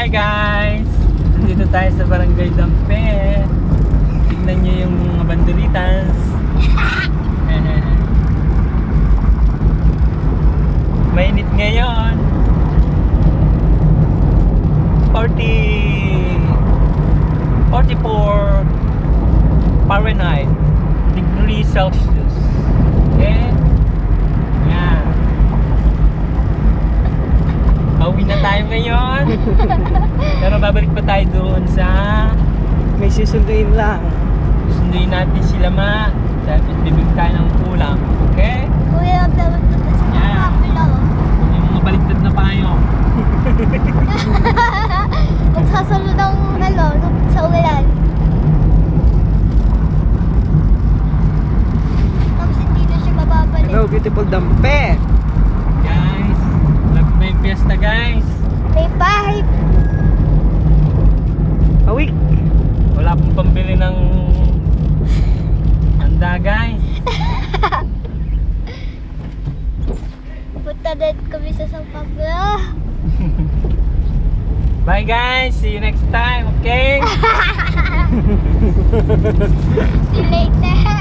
Hi guys! Nandito tayo sa Barangay Dampe. Tignan nyo yung mga banderitas. Mainit ngayon. 44 Fahrenheit degrees Celsius. Okay? Yan. Pauwi na tayo ngayon. Pero babalik pa tayo doon sa May susunduin lang. sunduin natin sila tapos bibig tayo ng ulam. Okay? Kuya, dapat ito sa Yeah. kapila. Yung mga baliktad na payo. Magsasalod ng sa ulan. Tapos hindi na siya mababalik. Hello, beautiful Dampe. Guys, may fiesta guys. May pipe. Awik. Wala pong pambili ng handa guys. Punta din kami sa San Pablo. Bye guys, see you next time, okay? See you later.